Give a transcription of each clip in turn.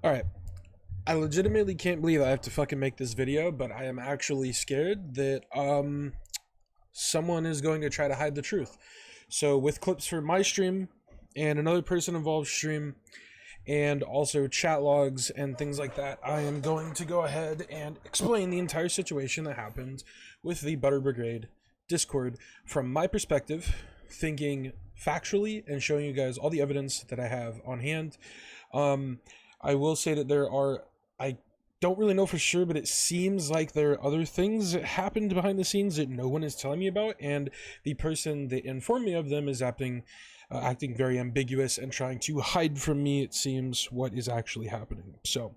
Alright, I legitimately can't believe I have to fucking make this video, but I am actually scared that, someone is going to try to hide the truth. So with clips from my stream, and another person involved stream, and also chat logs and things like that, I am going to go ahead and explain the entire situation that happened with the Butter Brigade Discord from my perspective, thinking factually and showing you guys all the evidence that I have on hand. I will say that I don't really know for sure, but it seems like there are other things that happened behind the scenes that no one is telling me about, and the person that informed me of them is acting very ambiguous and trying to hide from me, it seems, what is actually happening. So,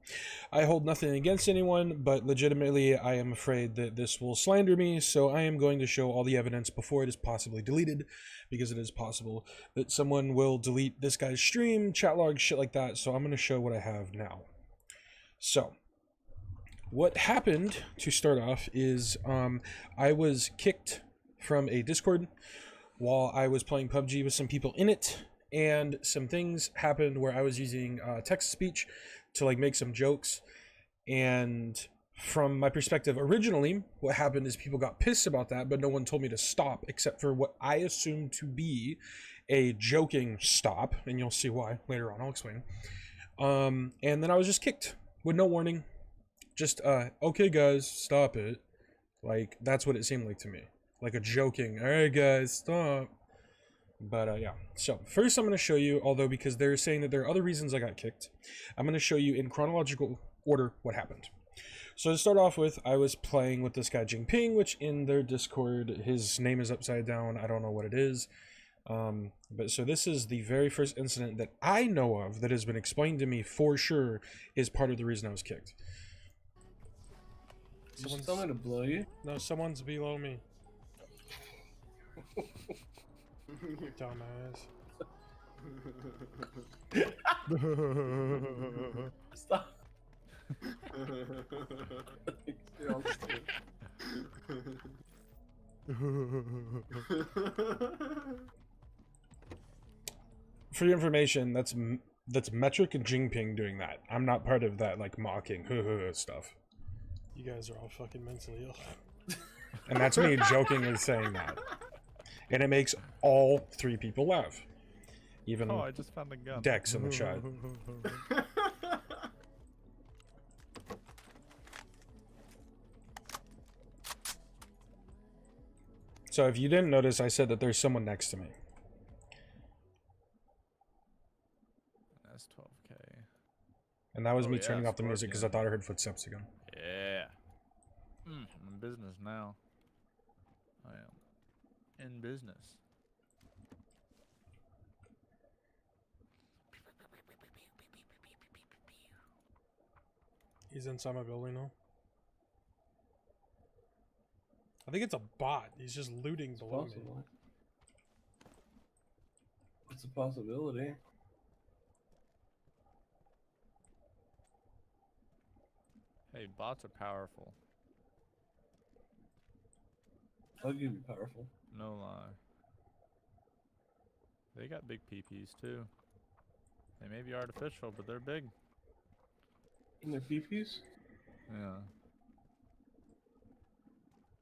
I hold nothing against anyone, but legitimately I am afraid that this will slander me, so I am going to show all the evidence before it is possibly deleted, because it is possible that someone will delete this guy's stream, chat log, shit like that, so I'm going to show what I have now. So, what happened to start off is I was kicked from a Discord while I was playing PUBG with some people in it, and some things happened where I was using text-to-speech to like make some jokes, and from my perspective originally, what happened is people got pissed about that, but no one told me to stop except for what I assumed to be a joking stop, and you'll see why later on, I'll explain. And then I was just kicked with no warning. Just, okay guys, stop it. Like, that's what it seemed like to me. Like a joking, alright guys, stop. But, yeah. So, first I'm going to show you, although because they're saying that there are other reasons I got kicked, I'm going to show you in chronological order what happened. So to start off with, I was playing with this guy Jingping, which in their Discord, his name is upside down, I don't know what it is. But so this is the very first incident that I know of that has been explained to me for sure is part of the reason I was kicked. Someone's telling me to blow you? No, someone's below me. Dumbass. Stop. For your information, that's Metric and Jingping doing that. I'm not part of that, like, mocking stuff. You guys are all fucking mentally ill. And that's me jokingly saying that. And it makes all three people laugh. Even I just found a gun. Dex in the chat. So if you didn't notice, I said that there's someone next to me. That's 12k. And that was me yeah, turning off the music because I thought I heard footsteps again. Yeah. I'm in business now. I am in business. He's inside my building now. I think it's a bot. He's just looting below me. It's a possibility. Hey, bots are powerful. I'll give you powerful. No lie. They got big peepees too. They may be artificial, but they're big. And their peepees? Yeah.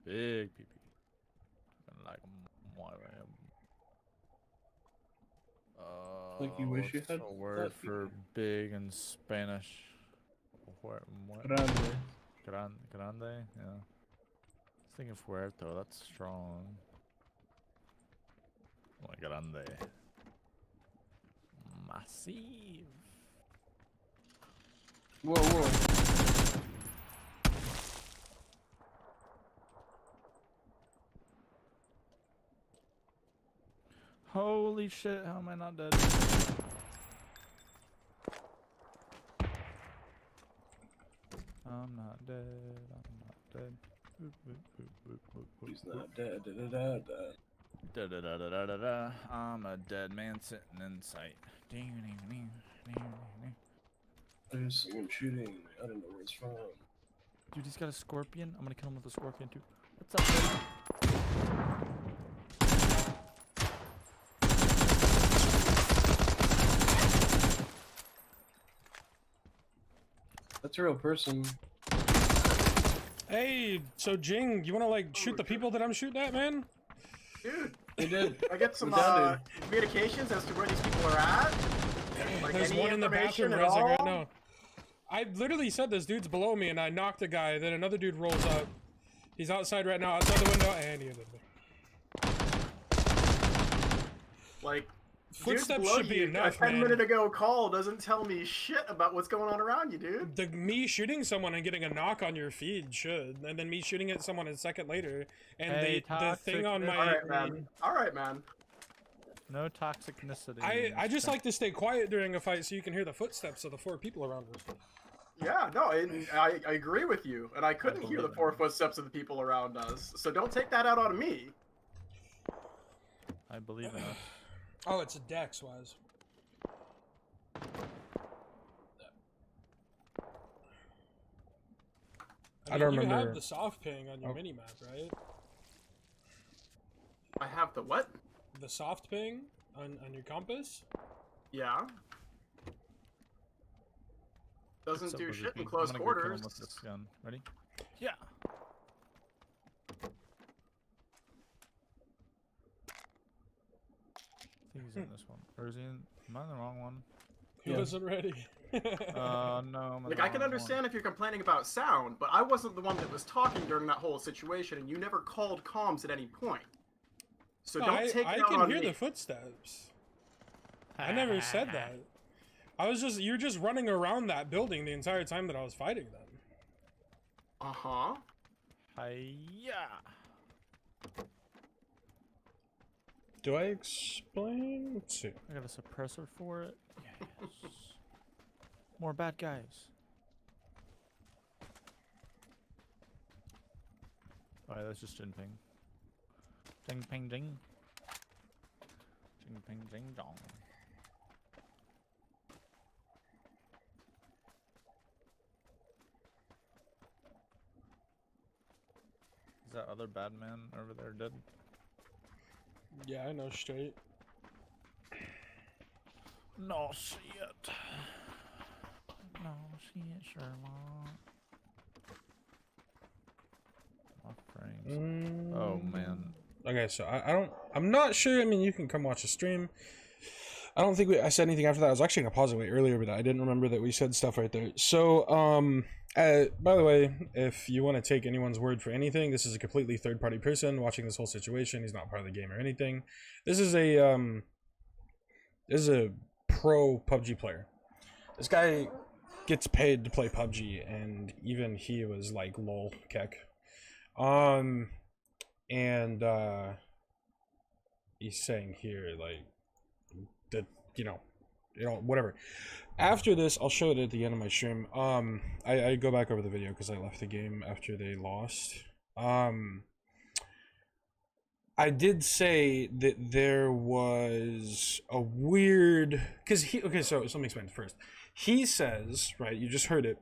Big peepee. Like Like you wish you had a word that for big in Spanish. What? Grande. Grande? Yeah. I was thinking fuerte, that's strong. Oh, grande. Massive. Whoa, whoa. Holy shit, how am I not dead? I'm not dead, I'm not dead. He's not dead. Da, da, da, da. Da da da da da da da. I'm a dead man sitting in sight. Ding ding ding ding ding. There's someone shooting. I don't know where it's from. Dude, he's got a scorpion. I'm gonna kill him with a scorpion too. What's up, buddy? That's a real person. Hey, so Jing, you wanna like shoot the people that I'm shooting at, man? Dude, They did. I get some We're down, dude. communications as to where these people are at. Like There's any one in the information bathroom at resing right all? now. I literally said this dude's below me and I knocked a guy, then another dude rolls up. He's outside right now, outside the window, and he hit me. Like, Footsteps dude below should be you, enough, a 10 man. minute ago call doesn't tell me shit about what's going on around you, dude. Me shooting someone and getting a knock on your feed should, and then me shooting at someone a second later, and Hey, the thing on my Alright, man. Alright, man. No toxicity. I just like to stay quiet during a fight so you can hear the footsteps of the 4 people around us. Yeah, no, I agree with you, and I couldn't hear the believe 4 footsteps of the people around us, so don't take that out on me. I believe in us. Oh, it's a dex wise. I don't You remember. have the soft ping on your minimap, right? I have the what? The soft ping on your compass? Yeah. Doesn't What's up, do Lizard shit in King? close I'm gonna go kill him quarters. with this gun. Ready? Yeah. I think he's in this one. Or is he in? Am I in the wrong one? He wasn't ready. No. I'm in Like, the I can wrong understand if you're complaining about sound, but I wasn't the one that was talking during that whole situation, and you never called comms at any point. So No, don't take I it out can on hear me. the footsteps. one. I never said that. You're just running around that building the entire time that I was fighting them. Uh-huh. Hiya. Do I explain? Let's see. I got a suppressor for it. Yes. More bad guys. Alright, that's just Jin Ping. Jing ping jing. Jing ping jing dong. Is that other bad man over there dead? Yeah, I know straight. No shit. No shit, Sherlock. My frames. Oh man. Okay, so I'm not sure. I mean, you can come watch the stream. I don't think I said anything after that. I was actually gonna pause it way earlier, but I didn't remember that we said stuff right there. So, by the way, if you want to take anyone's word for anything, this is a completely third-party person watching this whole situation. He's not part of the game or anything. This is a pro PUBG player. This guy gets paid to play PUBG, and even he was like, lol, kek. And he's saying here, like, that, whatever. After this, I'll show it at the end of my stream. I go back over the video because I left the game after they lost. I did say that there was a weird, because so let me explain first. He says, right, you just heard it,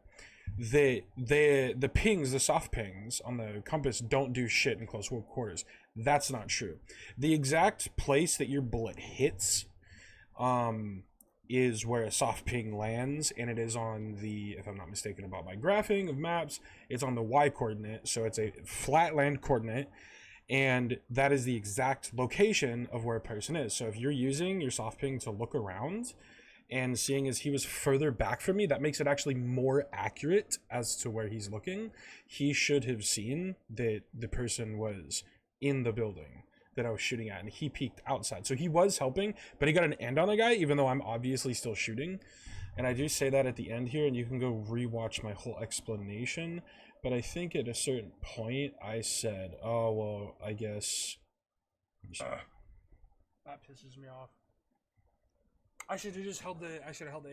that the pings, the soft pings on the compass don't do shit in close quarters. That's not true. The exact place that your bullet hits is where a soft ping lands, and it is on the, if I'm not mistaken about my graphing of maps, it's on the Y coordinate, so it's a flat land coordinate, and that is the exact location of where a person is. So if you're using your soft ping to look around, and seeing as he was further back from me, that makes it actually more accurate as to where he's looking. He should have seen that the person was in the building that I was shooting at, and he peeked outside. So he was helping, but he got an end on a guy, even though I'm obviously still shooting. And I do say that at the end here, and you can go rewatch my whole explanation. But I think at a certain point, I said, oh, well, I guess... That pisses me off. I should have just held the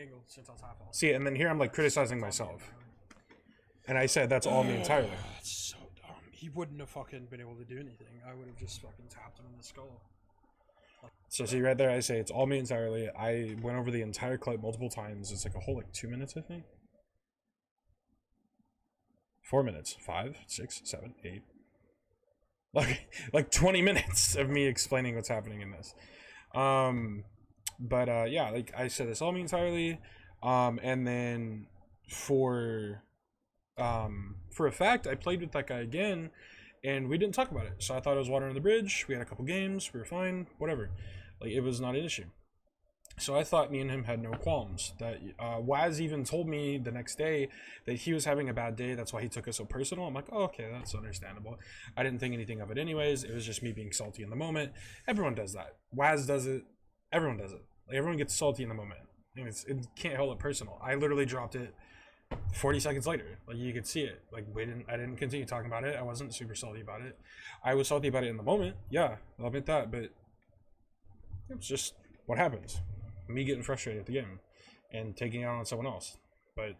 angle since I was half off. See, and then here I'm like criticizing myself. And I said, that's all me entirely. That's so dumb. He wouldn't have fucking been able to do anything. I would have just fucking tapped him in the skull. So see right there, I say it's all me entirely. I went over the entire clip multiple times. It's like a whole 2 minutes, I think. 4 minutes. 5, 6, 7, 8. Like 20 minutes of me explaining what's happening in this. But yeah, like I said, it's all me entirely. And then for a fact, I played with that guy again, and we didn't talk about it. So I thought it was water on the bridge. We had a couple games. We were fine. Whatever. Like, it was not an issue. So I thought me and him had no qualms. That Waz even told me the next day that he was having a bad day. That's why he took it so personal. I'm like, oh, okay, that's understandable. I didn't think anything of it anyways. It was just me being salty in the moment. Everyone does that. Waz does it. Everyone does it. Like, everyone gets salty in the moment. And it can't hold it personal. I literally dropped it 40 seconds later. Like, you could see it. Like, I didn't continue talking about it. I wasn't super salty about it. I was salty about it in the moment. Yeah, I'll admit that. But it's just what happens. Me getting frustrated at the game and taking it out on someone else. But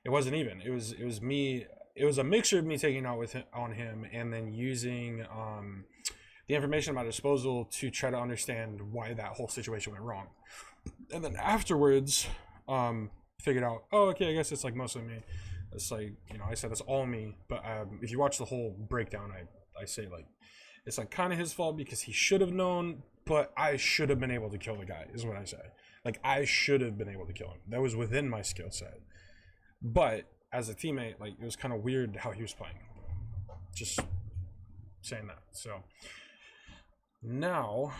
it wasn't even. It was me. It was a mixture of me taking out on him and then using the information at my disposal to try to understand why that whole situation went wrong. And then afterwards, figured out, oh, okay, I guess it's like mostly me. It's like, you know, I said it's all me. But if you watch the whole breakdown, I say, like, it's like kind of his fault because he should have known, but I should have been able to kill the guy, is what I say. Like, I should have been able to kill him. That was within my skill set. But as a teammate, like, it was kind of weird how he was playing. Just saying that. So now,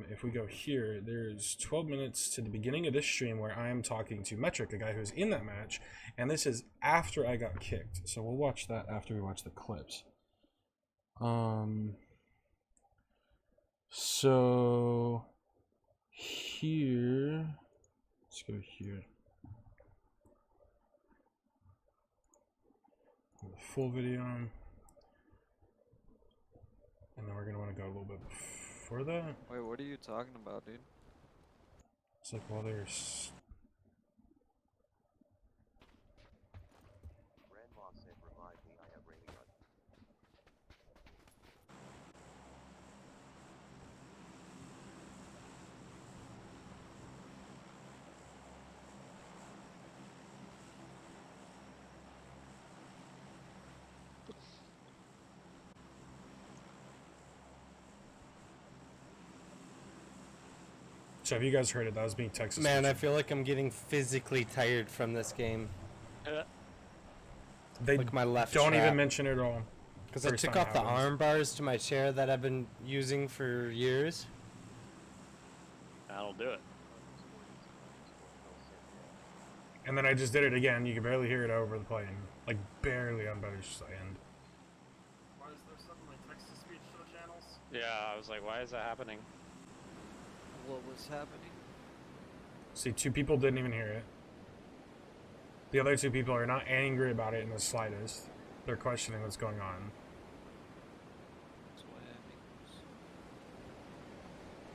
if we go here, there's 12 minutes to the beginning of this stream where I am talking to Metric, a guy who's in that match, and this is after I got kicked. So we'll watch that after we watch the clips. So here, let's go here. The full video, and then we're gonna want to go a little bit before that. Wait, what are you talking about, dude? It's like, well, there's So have you guys heard it? That was being Texas. Man, I feel like I'm getting physically tired from this game. They like my left don't strap. even mention it at all. Because I First took time off the happens. arm bars to my chair that I've been using for years. That'll do it. And then I just did it again. You can barely hear it over the plane. Like, barely on better end. Why is there suddenly text-to-speech to the channels? Yeah, I was like, why is that happening? What was happening? See, 2 people didn't even hear it. The other 2 people are not angry about it in the slightest. They're questioning what's going on. That's what happens.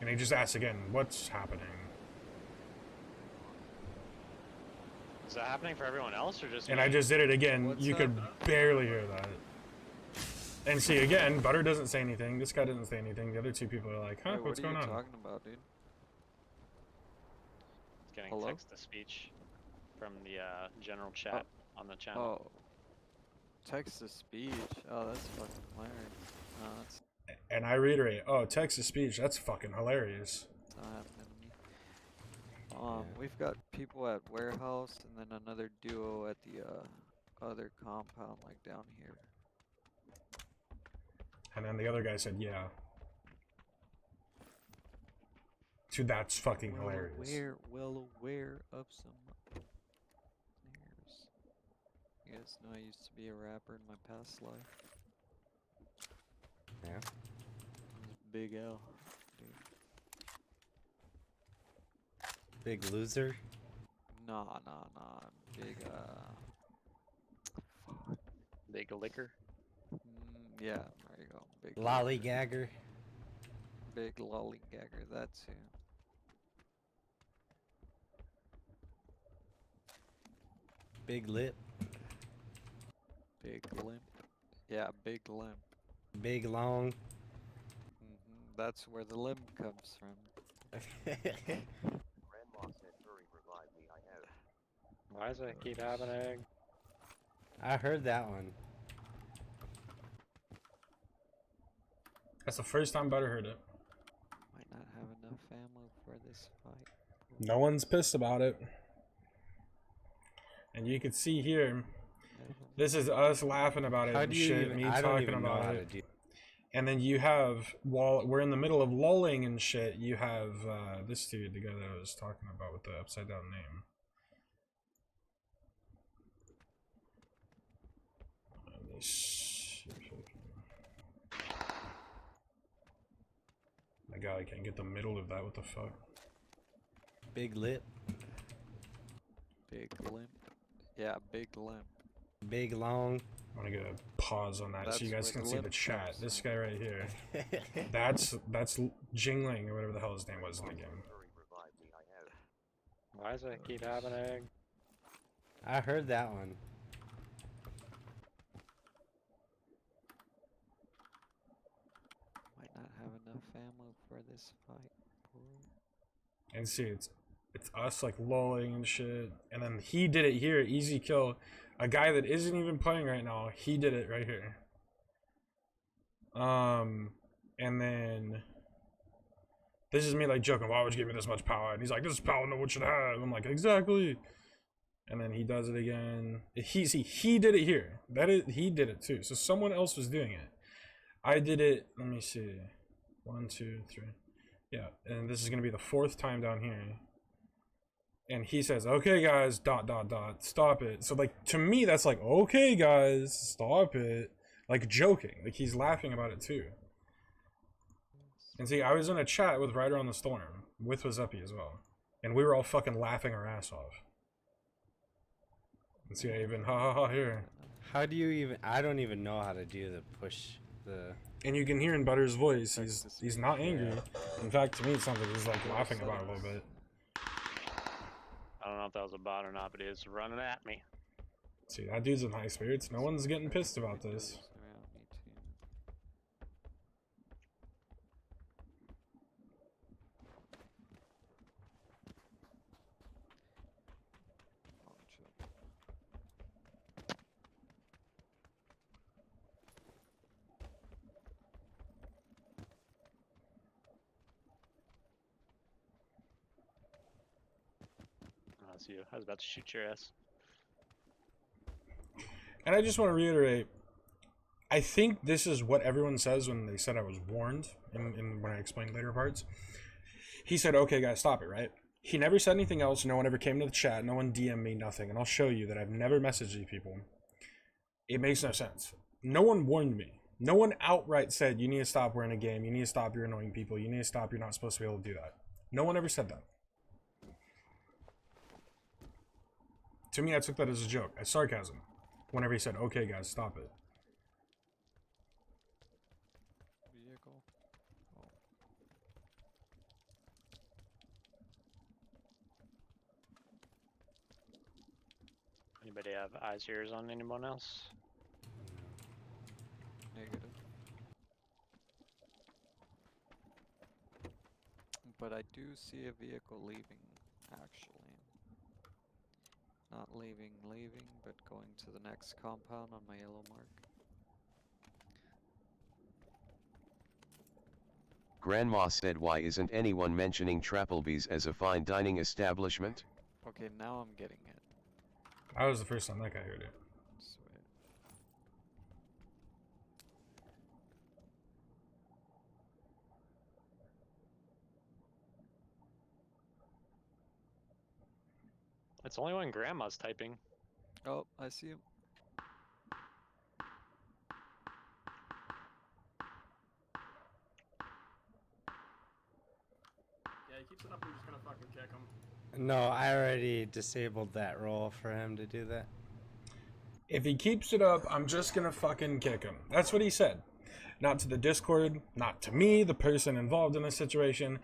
And he just asks again, what's happening? Is that happening for everyone else or just And me? I just did it again. What's You could up? barely hear that. And see, again, Butter doesn't say anything. This guy doesn't say anything. The other 2 people are like, huh, Wait, what's what are going you on? talking about, dude? It's getting Hello? text-to-speech from the general chat on the channel. Oh. Text-to-speech? Oh, that's fucking hilarious. No, that's And I reiterate, oh, text-to-speech, that's fucking hilarious. not happening to me. We've got people at warehouse and then another duo at the other compound, like down here. And then the other guy said, yeah. Dude, that's fucking hilarious. Well aware of some snares. You guys know I used to be a rapper in my past life. Yeah. It was Big L. Dude. Big loser. Nah. Big, fuck. Big liquor. Yeah, there you go. Big Lollygagger. Big lollygagger, that's who. Big lip. Big limp. Yeah, big limp. Big long. That's where the limp comes from. Why does that keep happening? I heard that one. That's the first time Butter heard it. Might not have enough ammo for this fight. No one's pissed about it. And you can see here, this is us laughing about it How and do you shit, even? me I don't talking even know about how to it. do. And then you have, while we're in the middle of lulling and shit, you have this dude, the guy that I was talking about with the upside down name. Let me see if I can... My god, I can't get the middle of that, what the fuck? Big lip, Big limp. Yeah, big limp. big long. I'm gonna get a pause on that so you That's guys where can the see the limp chat. comes This from. guy right here. That's Jingling or whatever the hell his name was in the game. Why does that keep happening? I heard that one. Might not have enough ammo for this fight. Boy. And see, it's us like lulling and shit. And then he did it here, easy kill. A guy that isn't even playing right now, he did it right here. And then this is me like joking, why would you give me this much power? And he's like, this is power no one should have. I'm like, exactly. And then he does it again. He did it here. He did it too. So someone else was doing it. I did it, let me see. 1, 2, 3. Yeah, and this is gonna be the 4th time down here. And he says, okay guys, ... stop it. So like, to me, that's like, okay guys, stop it. Like joking, like he's laughing about it too. And see, I was in a chat with Rider on the Storm, with Wazuppy as well. And we were all fucking laughing our ass off. And see, I even, ha ha ha here. How do you even? I don't even know how to do the push. The And you can hear in Butter's voice, he's not angry. In fact, to me, it sounds like he's like laughing about it a little bit. I don't know if that was a bot or not, but he is running at me. See, that dude's in high spirits. No one's getting pissed about this. Yeah, me too. Oh, chill. Oh, that's you. I was about to shoot your ass. And I just want to reiterate, I think this is what everyone says when they said I was warned, in when I explained later parts. He said, okay guys, stop it, right? He never said anything else, no one ever came to the chat, no one DM'd me, nothing. And I'll show you that I've never messaged these people. It makes no sense. No one warned me. No one outright said, you need to stop, we're in a game, you need to stop, you're annoying people, you need to stop, you're not supposed to be able to do that. No one ever said that. To me, I took that as a joke, as sarcasm. Whenever he said, okay guys, stop it. Vehicle. Oh. Anybody have eyes, ears on anyone else? Negative. But I do see a vehicle leaving, actually. Not leaving, but going to the next compound on my yellow mark. Grandma said, why isn't anyone mentioning Trappleby's as a fine dining establishment? Okay, now I'm getting it. That was the first time that guy heard it. Sweet. It's only when Grandma's typing. Oh, I see him. Yeah, he keeps it up, I'm just gonna fucking kick him. No, I already disabled that role for him to do that. If he keeps it up, I'm just gonna fucking kick him. That's what he said. Not to the Discord, not to me, the person involved in this situation,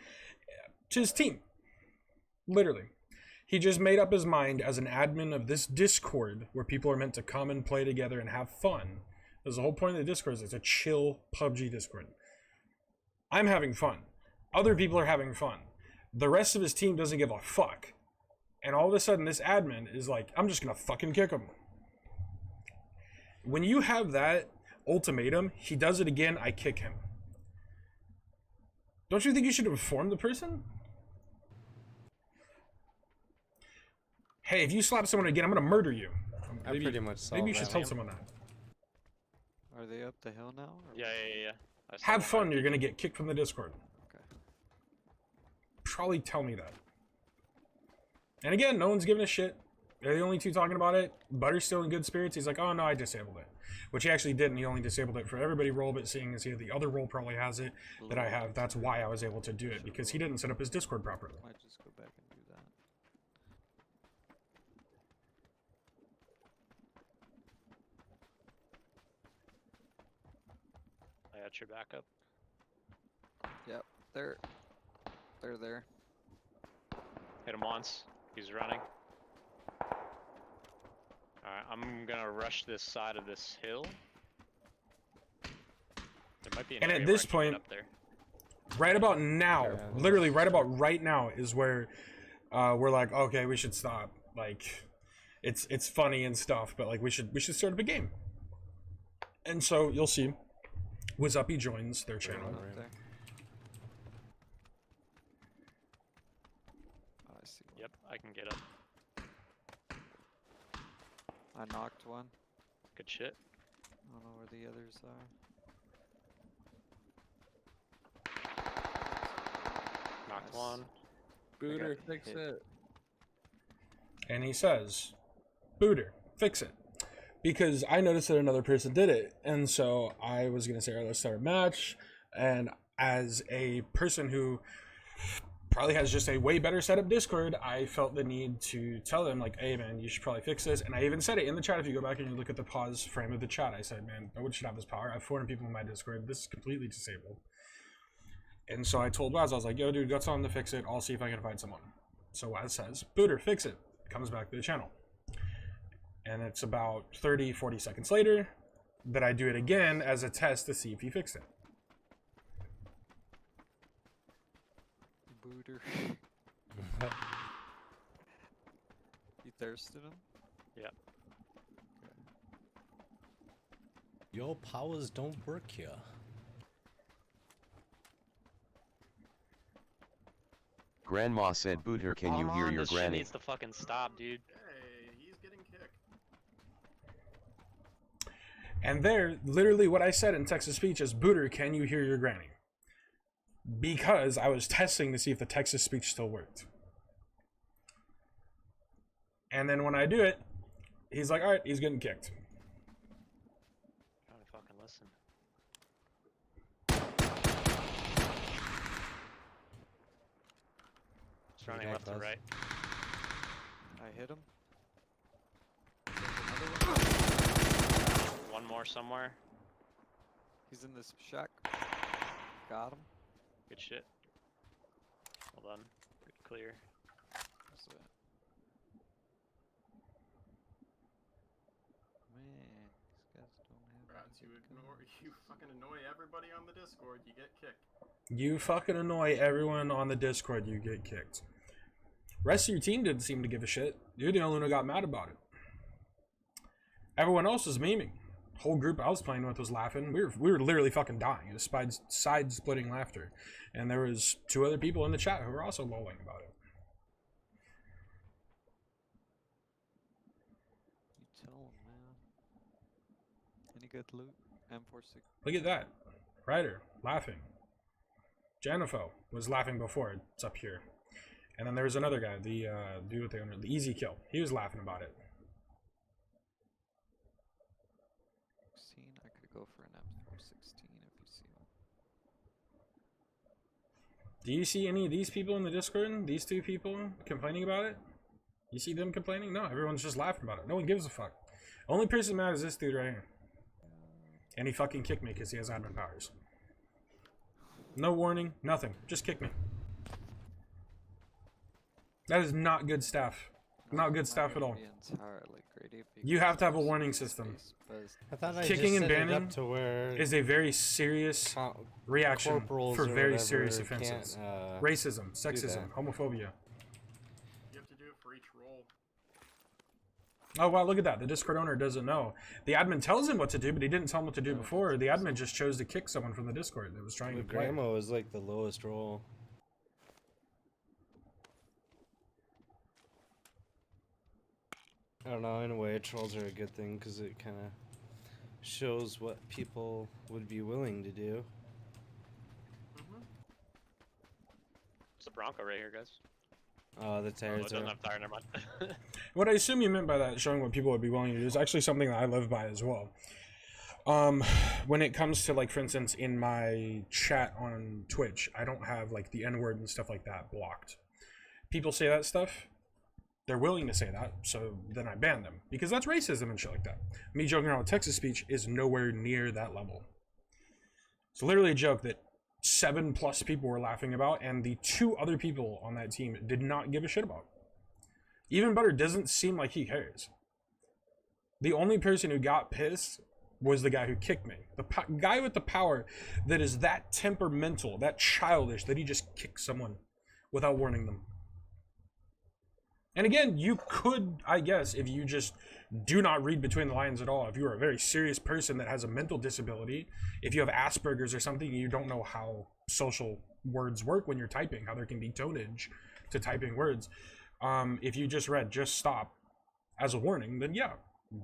to his team. Literally. He just made up his mind as an admin of this Discord where people are meant to come and play together and have fun. Because the whole point of the Discord is it's a chill PUBG Discord. I'm having fun. Other people are having fun. The rest of his team doesn't give a fuck. And all of a sudden this admin is like, I'm just gonna fucking kick him. When you have that ultimatum, he does it again, I kick him. Don't you think you should inform the person? Hey, if you slap someone again, I'm gonna murder you. I pretty much saw Maybe you should that. tell someone that. Are they up the hill now? Or Yeah, yeah, yeah. I saw Have one fun, right you're gonna get kicked from the Discord. Okay. Probably tell me that. And again, no one's giving a shit. They're the only two talking about it. Butter's still in good spirits. He's like, oh no, I disabled it. Which he actually didn't. He only disabled it for everybody role, but seeing as the other role probably has it that I have, that's why I was able to do it, because he didn't set up his Discord properly. Might just go back and do that. I got your backup. Yep, they're there. Hit him once. He's running. Alright, I'm gonna rush this side of this hill. There might be an And area at where this I can get point, up there. right about now, literally right about right now is where we're like, okay, we should stop. Like, it's funny and stuff, but like we should start up a game. And so you'll see, Wizuppy joins their channel. Up there. Oh, I see one. Yep, I can get up. I knocked one. Good shit. I don't know where the others are. Knocked Nice. one. Booter, got fix hit. it. And he says, Booter, fix it. Because I noticed that another person did it. And so I was going to say, all right, let's start a match. And as a person who probably has just a way better setup Discord, I felt the need to tell them, like, hey, man, you should probably fix this. And I even said it in the chat. If you go back and you look at the pause frame of the chat, I said, man, no one should have this power. I have 400 people in my Discord. This is completely disabled. And so I told Waz, I was like, yo, dude, guts on to fix it. I'll see if I can find someone. So Waz says, Booter, fix it. Comes back to the channel. And it's about 30, 40 seconds later that I do it again as a test to see if he fixed it. Booter. You thirsted him? Yep. Your powers don't work here. Grandma said, Booter, can you Come hear on, your this shit granny? needs to fucking stop, dude. Hey, he's getting kicked. And there, literally what I said in text to speech is, Booter, can you hear your granny? Because I was testing to see if the text to speech still worked. And then when I do it, he's like, all right, he's getting kicked. Trying to fucking listen. Just running guy left to close. right. I hit him. One more somewhere. He's in this shack. Got him. Good shit. Well done. Good clear. What's that? Man, these guys don't have Rats, you anything ignore, going. you fucking annoy everybody on the Discord, you get kicked. You fucking annoy everyone on the Discord, you get kicked. Rest of your team didn't seem to give a shit. You're the only one who got mad about it. Everyone else was memeing. Whole group I was playing with was laughing. We were literally fucking dying. It was side-splitting laughter. And there was 2 other people in the chat who were also lolling about it. You tell him, man. Any good loot? M46. Look at that. Ryder, laughing. Janifo was laughing before. It's up here. And then there was another guy, the dude with the easy kill. He was laughing about it. 16. I could go for an M416 if you see one. Do you see any of these people in the Discord? These 2 people complaining about it? You see them complaining? No, everyone's just laughing about it. No one gives a fuck. Only person mad is this dude right here. And he fucking kicked me because he has admin powers. No warning, nothing. Just kick me. That is not good stuff. Not good stuff at all. You have to have a warning system. I thought I Kicking just and set it banning up to where is a very serious reaction corporals for or very whatever serious offenses. can't, Racism, sexism, that. homophobia. You have to do it for each role. Oh wow, look at that. The Discord owner doesn't know. The admin tells him what to do, but he didn't tell him what to do before. The admin just chose to kick someone from the Discord that was trying to play. Grandma was like the lowest roll. don't know, in a way, trolls are a good thing because it kind of shows what people would be willing to do. It's a Bronco right here, guys. Oh, the Oh, tires it doesn't are. have tire, never mind. What I assume you meant by that, showing what people would be willing to do, is actually something that I live by as well. When it comes to, like, for instance, in my chat on Twitch, I don't have, like, the N-word and stuff like that blocked. People say that stuff, they're willing to say that, so then I ban them. Because that's racism and shit like that. Me joking around with Texas speech is nowhere near that level. It's literally a joke that 7+ people were laughing about, and the 2 other people on that team did not give a shit about. Even better, doesn't seem like he cares. The only person who got pissed was the guy who kicked me. The guy with the power that is that temperamental, that childish, that he just kicks someone without warning them. And again, you could, I guess, if you just do not read between the lines at all, if you're a very serious person that has a mental disability, if you have Asperger's or something, you don't know how social words work when you're typing, how there can be tonnage to typing words. If you just read, just stop as a warning, then yeah.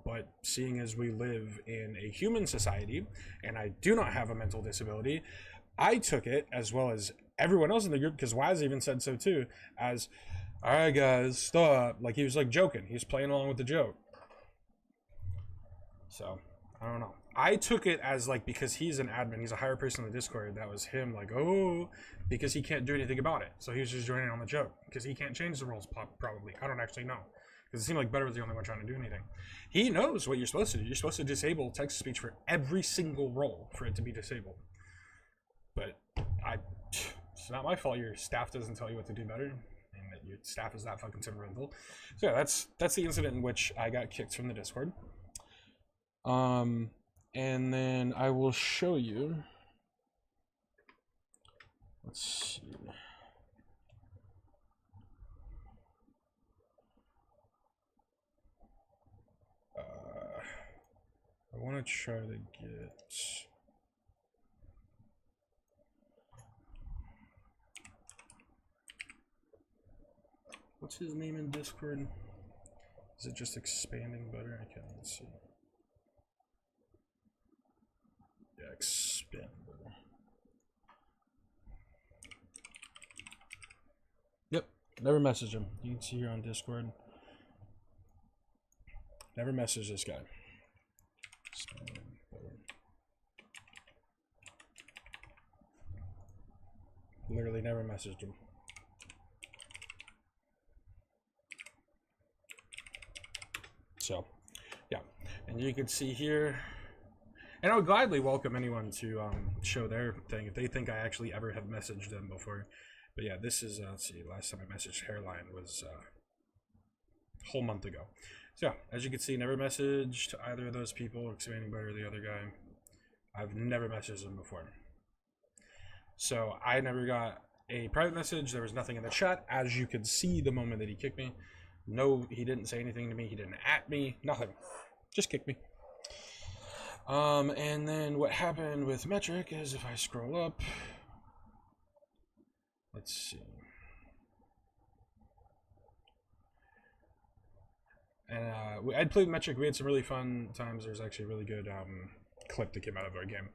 But seeing as we live in a human society, and I do not have a mental disability, I took it, as well as everyone else in the group, because Waz even said so too, as, alright guys, stop. Like, he was like joking. He was playing along with the joke. So, I don't know. I took it as, like, because he's an admin, he's a higher person in the Discord, that was him, like, oh, because he can't do anything about it. So he was just joining on the joke, because he can't change the rules, probably. I don't actually know. Because it seemed like Better was the only one trying to do anything. He knows what you're supposed to do. You're supposed to disable text speech for every single role for it to be disabled. But it's not my fault your staff doesn't tell you what to do better, and that your staff is that fucking temperamental. So yeah, that's the incident in which I got kicked from the Discord. And then I will show you. Let's see. I want to try to get. What's his name in Discord? Is it just expanding better? I can't even see. Yeah, expand better. Yep, never message him. You can see here on Discord. Never message this guy. Literally never messaged him. So, yeah. And you can see here, and I would gladly welcome anyone to show their thing if they think I actually ever have messaged them before. But yeah, this is, let's see, last time I messaged Hairline was a whole month ago. So yeah, as you can see, never messaged either of those people, expanding better the other guy. I've never messaged them before. So I never got a private message. There was nothing in the chat, as you could see the moment that he kicked me. No, he didn't say anything to me. He didn't at me. Nothing. Just kicked me. And then what happened with Metric is if I scroll up, let's see. And I'd played Metric. We had some really fun times. There was actually a really good clip that came out of our game.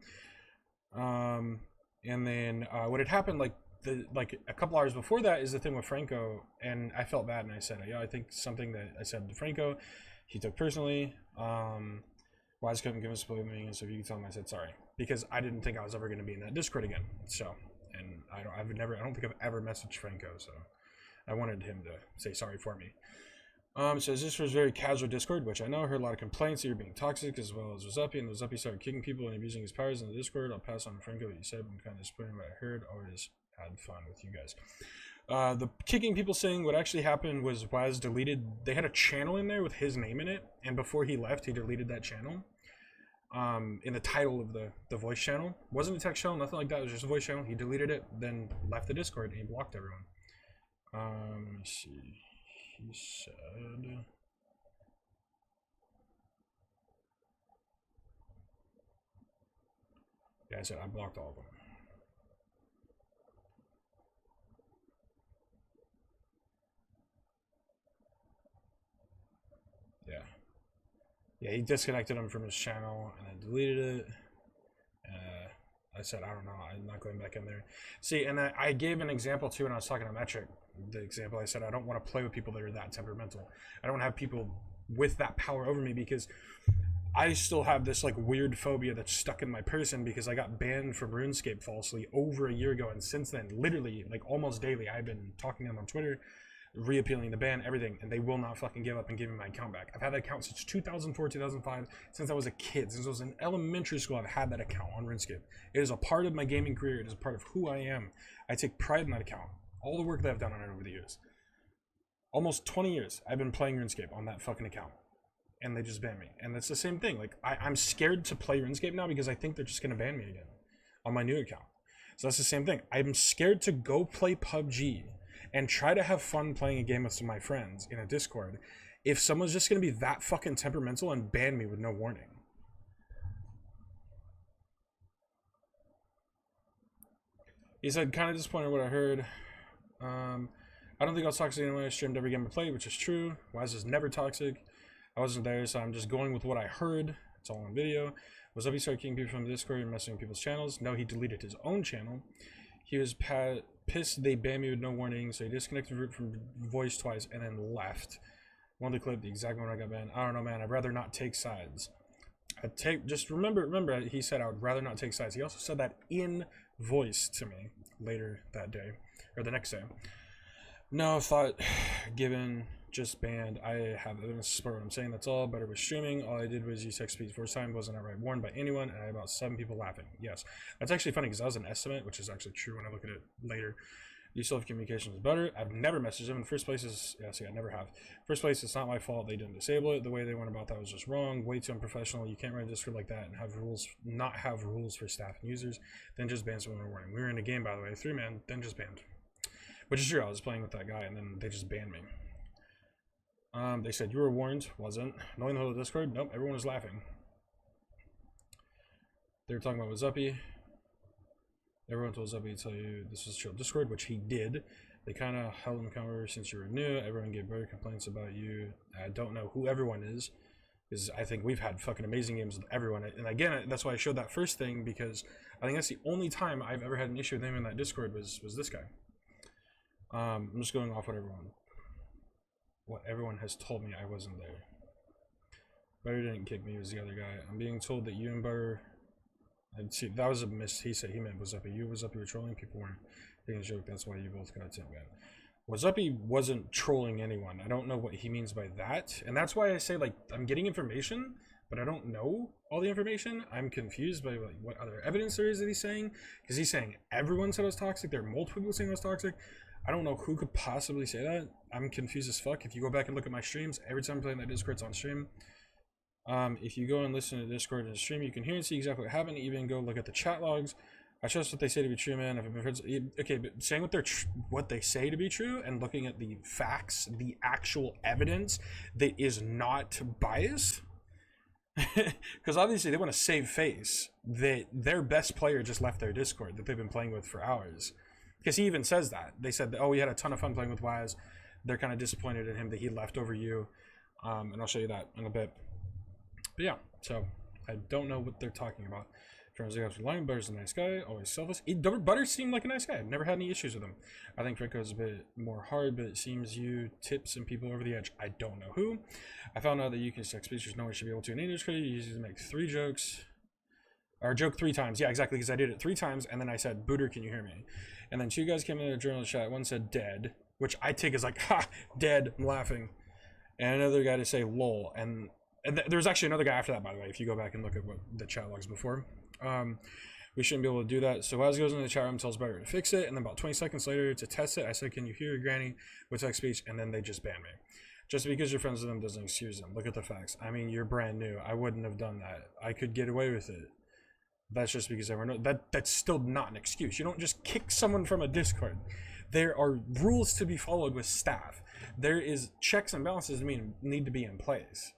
And then what had happened, like a couple hours before that, is the thing with Franco, and I felt bad, and I said, yeah, I think something that I said to Franco, he took personally. Wise couldn't give us a split meeting, and so if you could tell him, I said sorry, because I didn't think I was ever going to be in that Discord again. So, and I don't think I've ever messaged Franco, so I wanted him to say sorry for me. Says this was very casual Discord, which I know. I heard a lot of complaints that you're being toxic, as well as Wasapi, and Wasapi started kicking people and abusing his powers in the Discord. I'll pass on to Franco what you said. I'm kind of disappointed what I heard. Always had fun with you guys. The kicking people saying what actually happened was Waz deleted. They had a channel in there with his name in it, and before he left, he deleted that channel. In the title of the voice channel, wasn't a text channel, nothing like that. It was just a voice channel. He deleted it, then left the Discord, and he blocked everyone. Let me see. He said, yeah, I said I blocked all of them. Yeah. Yeah, he disconnected him from his channel and then deleted it. I said, I don't know, I'm not going back in there. See, and I gave an example too when I was talking to Metric. The example, I said, I don't want to play with people that are that temperamental. I don't want to have people with that power over me, because I still have this like weird phobia that's stuck in my person, because I got banned from RuneScape falsely over a year ago, and since then, literally, like almost daily, I've been talking to them on Twitter, reappealing the ban, everything, and they will not fucking give up and give me my account back. I've had that account since 2004, 2005, since I was a kid. Since I was in elementary school, I've had that account on RuneScape. It is a part of my gaming career. It is a part of who I am. I take pride in that account. All the work that I've done on it over the years. Almost 20 years I've been playing RuneScape on that fucking account. And they just banned me. And it's the same thing. Like, I'm scared to play RuneScape now because I think they're just going to ban me again on my new account. So that's the same thing. I'm scared to go play PUBG and try to have fun playing a game with some of my friends in a Discord if someone's just going to be that fucking temperamental and ban me with no warning. He said, kind of disappointed what I heard. I don't think I was toxic anyway. I streamed every game I played, which is true. Wise is never toxic. I wasn't there, so I'm just going with what I heard. It's all on video. Was up, he started kicking people from the Discord and messing with people's channels. No, he deleted his own channel. He was pissed they banned me with no warning, so he disconnected root from voice twice and then left. Wanted to clip the exact moment I got banned. I don't know, man. I'd rather not take sides. Just remember, he said I would rather not take sides. He also said that in voice to me later that day, or the next day. No thought given, just banned. I have evidence to support what I'm saying. That's all. Better with streaming. All I did was use text speech first time. Wasn't outright warned by anyone, and I had about 7 people laughing. Yes, that's actually funny because that was an estimate, which is actually true when I look at it later. You still have communications better. I've never messaged them in the first place. See, I never have. First place, it's not my fault. They didn't disable it. The way they went about that was just wrong. Way too unprofessional. You can't run a Discord like that and have rules, not have rules for staff and users. Then just ban someone with a warning. We were in a game, by the way, 3-man. Then just banned. Which is true. I was playing with that guy, and then they just banned me. They said you were warned. Wasn't. Knowing the whole Discord. Nope. Everyone was laughing. They were talking about Wazzuppy. Everyone told Zuppy to tell you this was chill Discord, which he did. They kind of held him accountable since you were new. Everyone gave better complaints about you. I don't know who everyone is, because I think we've had fucking amazing games with everyone. And again, that's why I showed that first thing, because I think that's the only time I've ever had an issue with him in that Discord was this guy. I'm just going off what everyone has told me. I wasn't there. Butter didn't kick me, it was the other guy. I'm being told that you and Butter... And see, that was a miss. He said he meant Wazzuppy. You were trolling. People weren't taking a joke. That's why you both got 10 banned. Wazzuppy wasn't trolling anyone. I don't know what he means by that. And that's why I say, like, I'm getting information, but I don't know all the information. I'm confused by like what other evidence there is that he's saying. Because he's saying everyone said I was toxic. There are multiple people saying I was toxic. I don't know who could possibly say that. I'm confused as fuck. If you go back and look at my streams, every time I'm playing that Discord's on stream. If you go and listen to Discord and stream, you can hear and see exactly what happened. Even go look at the chat logs. I trust what they say to be true, man. If I've been friends, okay, but saying what they say to be true and looking at the facts, the actual evidence that is not biased, because obviously they want to save face that their best player just left their Discord that they've been playing with for hours. Because he even says that. They said, oh, we had a ton of fun playing with Waz. They're kind of disappointed in him that he left over you. And I'll show you that in a bit. But yeah, so I don't know what they're talking about. Turns out lying, Butter's a nice guy, always selfless. Butter seemed like a nice guy. I've never had any issues with him. I think Franco's a bit more hard, but it seems you tip some people over the edge. I don't know who. I found out that you can text speeches. No one should be able to in English. You usually make 3 jokes. Or joke 3 times. Yeah, exactly, because I did it 3 times, and then I said, Booter, can you hear me? And then 2 guys came in the journal chat. One said dead, which I take as like, ha, dead, I'm laughing. And another guy to say lol. And there's actually another guy after that, by the way, if you go back and look at what the chat logs before. We shouldn't be able to do that. So Waz goes into the chat room, tells Butter to fix it, and then about 20 seconds later to test it, I said, can you hear your granny with text speech? And then they just banned me. Just because you're friends with them doesn't excuse them. Look at the facts. I mean, you're brand new. I wouldn't have done that. I could get away with it. That's just because everyone knows. That's still not an excuse. You don't just kick someone from a Discord. There are rules to be followed with staff. There is checks and balances that need to be in place.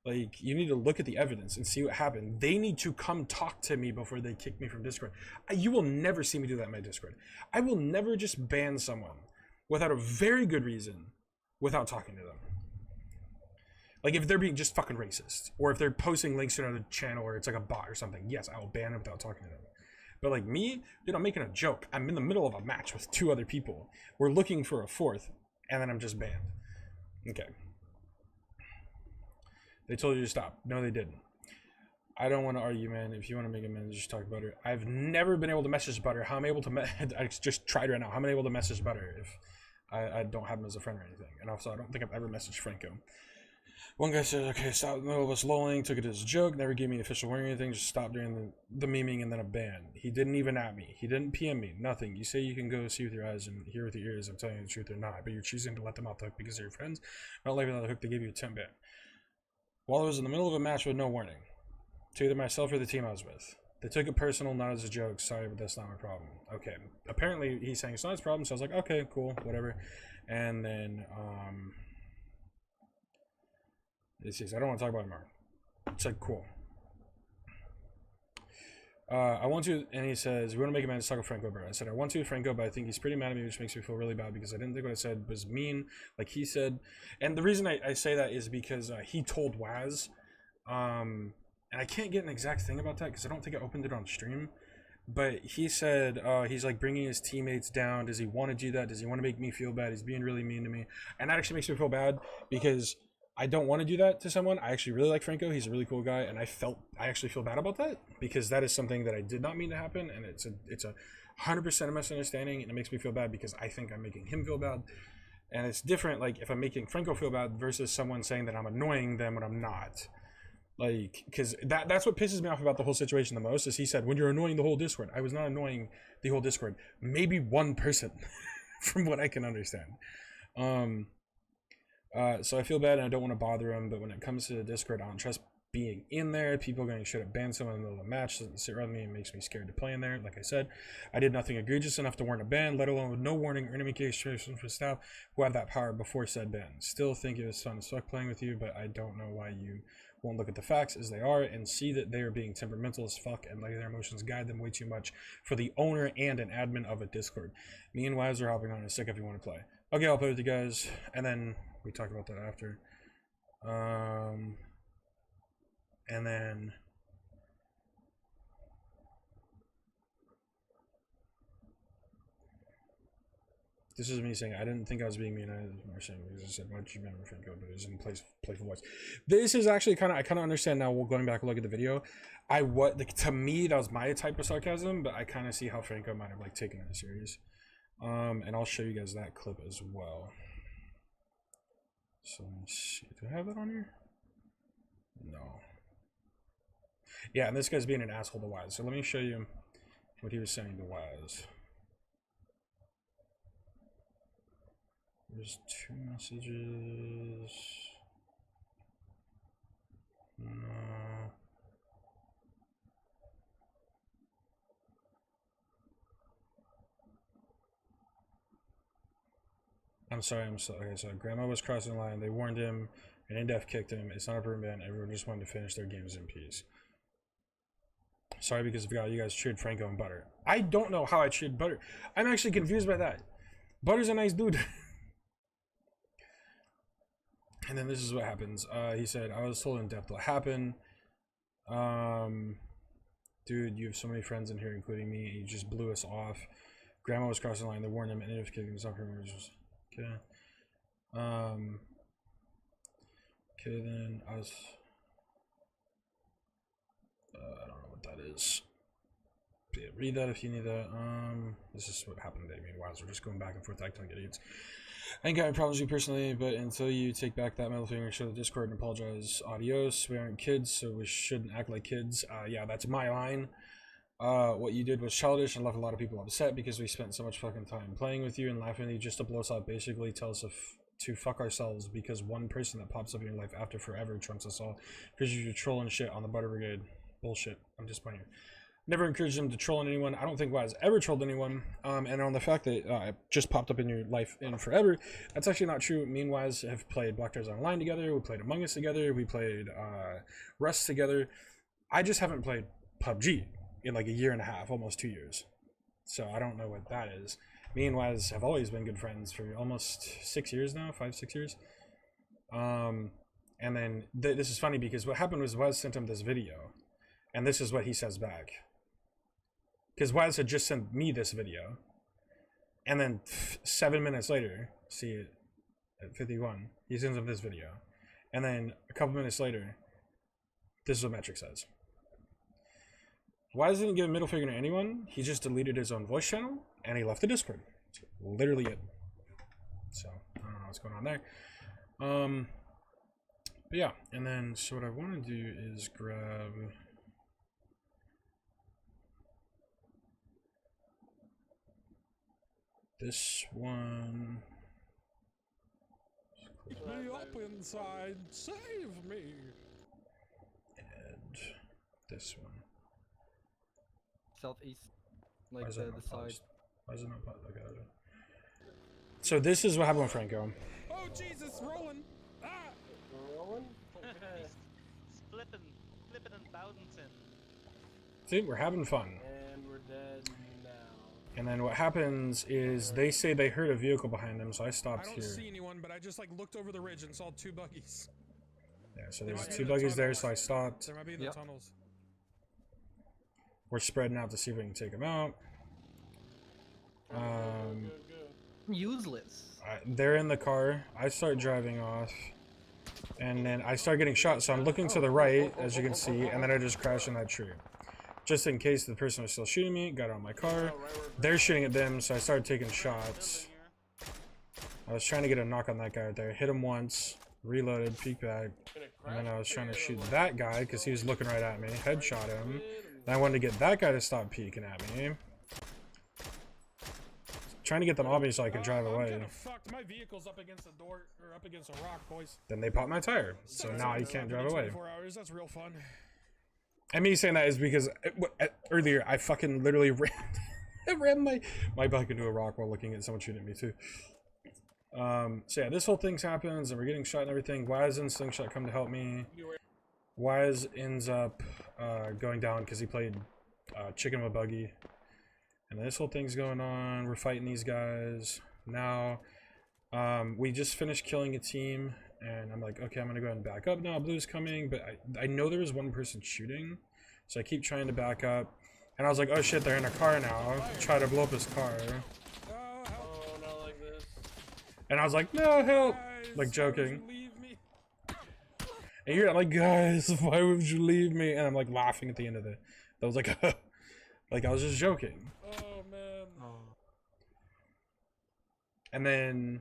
Like, you need to look at the evidence and see what happened. They need to come talk to me before they kick me from Discord. You will never see me do that in my Discord. I will never just ban someone without a very good reason without talking to them. Like if they're being just fucking racist, or if they're posting links to another channel or it's like a bot or something, yes, I will ban them without talking to them. But like me, dude, I'm making a joke. I'm in the middle of a match with 2 other people. We're looking for a 4th, and then I'm just banned. Okay. They told you to stop. No, they didn't. I don't want to argue, man. If you want to make amends, just talk Butter. I've never been able to message Butter. How am I able to I just tried right now. How am I able to message Butter if I don't have him as a friend or anything? And also, I don't think I've ever messaged Franco. One guy said, okay, stop in the middle of us lolling, took it as a joke, never gave me an official warning or anything, just stopped during the memeing and then a ban. He didn't even at me. He didn't PM me. Nothing. You say you can go see with your eyes and hear with your ears. I'm telling you the truth or not, but you're choosing to let them off the hook because they're your friends. Not letting them off the hook, they give you a 10 ban. While I was in the middle of a match with no warning, to either myself or the team I was with. They took it personal, not as a joke. Sorry, but that's not my problem. Okay. Apparently, he's saying it's not his problem, so I was like, okay, cool, whatever. And then, it says, I don't want to talk about it more. It's like, cool. I want to, and he says, we want to make a man to talk with Franco about it. I said, I want to, Franco, but I think he's pretty mad at me, which makes me feel really bad because I didn't think what I said was mean, like he said. And the reason I say that is because he told Waz, and I can't get an exact thing about that because I don't think I opened it on stream. But he said he's like bringing his teammates down. Does he want to do that? Does he want to make me feel bad? He's being really mean to me. And that actually makes me feel bad because I don't want to do that to someone. I actually really like Franco. He's a really cool guy. And I actually feel bad about that because that is something that I did not mean to happen. And it's a 100% a misunderstanding. And it makes me feel bad because I think I'm making him feel bad. And it's different like if I'm making Franco feel bad versus someone saying that I'm annoying them when I'm not. Like, because that's what pisses me off about the whole situation the most is he said, when you're annoying the whole Discord. I was not annoying the whole Discord. Maybe one person, from what I can understand. So I feel bad and I don't want to bother him, but when it comes to the Discord, I don't trust being in there. People going to should have banned someone in the middle of a match doesn't sit around me and makes me scared to play in there. Like I said, I did nothing egregious enough to warrant a ban, let alone with no warning or any communication for staff who had that power before said ban. Still think it was fun as fuck playing with you, but I don't know why you won't look at the facts as they are and see that they are being temperamental as fuck and letting their emotions guide them way too much for the owner and an admin of a Discord. Me and Waz are hopping on a stick if you want to play. Okay, I'll play with you guys, and then we talk about that after. And then this is me saying I didn't think I was being mean. I was saying because I said why don't you remember Franco, but it was in playful voice. This is actually I kind of understand now. We're going back and look at the video. To me that was my type of sarcasm, but I kind of see how Franco might have like taken it serious. And I'll show you guys that clip as well. So let me see. Do I have that on here? No. Yeah, and this guy's being an asshole to Waz. So let me show you what he was saying to Waz. There's 2 messages. No. I'm sorry, okay, so Grandma was crossing the line. They warned him, and in-def kicked him. It's not a permanent ban. Everyone just wanted to finish their games in peace. Sorry because you guys cheered Franco and Butter. I don't know how I cheered Butter. I'm actually confused by that. Butter's a nice dude. And then this is what happens. He said, I was told in depth what happened. Dude, you have so many friends in here, including me. You just blew us off. Grandma was crossing the line. They warned him, and if kicking him off, okay. Okay, then I was. I don't know what that is. But yeah, read that if you need that. This is what happened today. Meanwhile, we're just going back and forth acting like idiots. I ain't got any problems with you personally, but until you take back that middle finger, show the Discord and apologize. Adios. We aren't kids, so we shouldn't act like kids. Yeah, that's my line. What you did was childish and left a lot of people upset because we spent so much fucking time playing with you and laughing at you just to blow us up. Basically, tell us to fuck ourselves because one person that pops up in your life after forever trumps us all because you're trolling shit on the Butter Brigade. Bullshit. I'm disappointed. Never encouraged him to troll on anyone. I don't think Waz ever trolled anyone. And on the fact that it just popped up in your life in forever, that's actually not true. Me and Waz have played Black Stars Online together. We played Among Us together. We played Rust together. I just haven't played PUBG in like a year and a half, almost 2 years. So I don't know what that is. Me and Waz have always been good friends for almost 6 years now, 5-6 years. And then this is funny because what happened was Wes sent him this video, and this is what he says back. Because Wes had just sent me this video, and then 7 minutes later, see it at 51, he sends him this video, and then a couple minutes later, this is what Metric says. Wes didn't give a middle finger to anyone. He just deleted his own voice channel, and he left the Discord. That's literally it. So I don't know what's going on there. But yeah, and then so what I want to do is grab this one. Me up inside, save me. And this one. Southeast, Why like is that the not side. paused? Why is it not paused? Okay, okay. So this is what happened with Franco. Oh Jesus, rolling! Ah! Rolling? Flipping and bouncing. See, we're having fun. And we're dead now. And then what happens is they say they heard a vehicle behind them, so I I stopped don't here. see anyone, but I just like looked over the ridge and saw 2 buggies. Yeah, so They there's might be 2 in the buggies there, tunnels. so I stopped. There might be in the Yep. tunnels. We're spreading out to see if we can take them out. Useless. They're in the car. I start driving off, and then I start getting shot. So I'm looking to the right, as you can see, and then I just crash in that tree. Just in case the person was still shooting me, got out of my car. They're shooting at them, so I started taking shots. I was trying to get a knock on that guy right there. Hit him once, reloaded, peek back, and then I was trying to shoot that guy because he was looking right at me. Headshot him. Then I wanted to get that guy to stop peeking at me. Trying to get them off me so I can drive I'm away. kinda fucked. My vehicle's up against a door, or up against a rock, boys. Then they pop my tire, so now you can't drive away. 24 hours, that's real fun. And me saying that is because earlier I fucking literally ran, I ran my bike into a rock while looking at someone shooting at me too. So yeah, this whole thing happens and we're getting shot and everything. Wise and Slingshot come to help me. Wise ends up going down because he played chicken with buggy. And this whole thing's going on. We're fighting these guys. Now, we just finished killing a team. And I'm like, okay, I'm going to go ahead and back up now. Blue's coming. But I know there was one person shooting. So I keep trying to back up. And I was like, oh shit, they're in a car now. Try to blow up his car. Oh, not like this. And I was like, no, help. Guys, Like joking. why would you leave me? And you're like, guys, why would you leave me? And I'm like laughing at the end of it. That was like, like I was just joking. Oh man. And then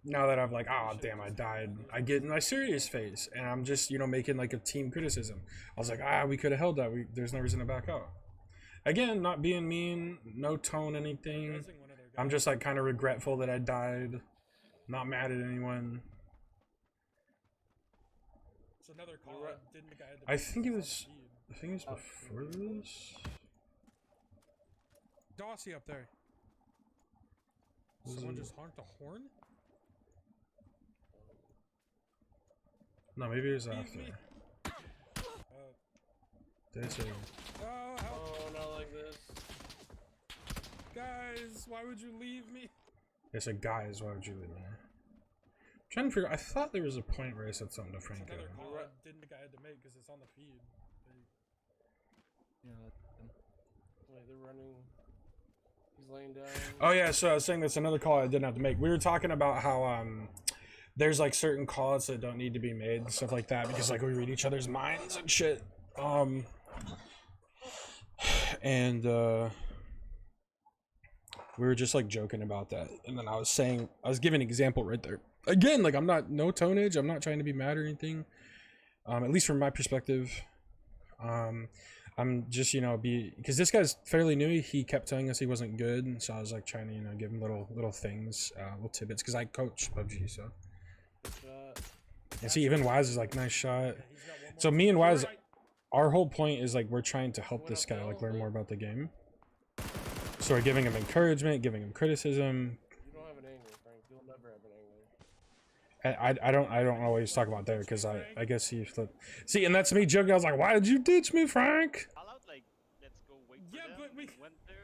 now that I'm like, oh damn, I died, I get in my serious face, and I'm just, you know, making like a team criticism. I was like, we could have held that. There's no reason to back out. Again, not being mean, no tone, anything. I'm just like kind of regretful that I died. Not mad at anyone. It's another call. Didn't the guy had to I be think it on was. the feed. I think it was before this. Dossie up there. Was Someone it- just honked a horn? No, maybe it was Leave after. me. Did I say? Oh, help. Oh, not like this. Guys, why would you leave me? I said, guys, why would you leave me? I'm trying to figure. I thought there was a point where I said something to It's Franco. another call I didn't think I had to make because it's on the feed. Yeah. Wait, they're running. He's laying down. Oh yeah, so I was saying that's another call I didn't have to make. We were talking about how there's like certain calls that don't need to be made and stuff like that because like we read each other's minds and shit. And we were just like joking about that, and then I was giving an example right there. Again, like I'm not no tonnage. I'm not trying to be mad or anything. At least from my perspective. I'm just, you know, because this guy's fairly new. He kept telling us he wasn't good, and so I was like trying to, you know, give him little things, little tidbits, because I coach PUBG, so. Good shot. And see, even Wise is like, nice shot. So me and Wise, our whole point is like we're trying to help this guy like learn more about the game. So we're giving him encouragement, giving him criticism. You don't have an anger, Frank. You'll never have an anger. I don't know what he's talking about there because I guess he flipped. See, and that's me joking. I was like, why did you ditch me, Frank? Call out like, let's go wait for Yeah, them. but we- When they're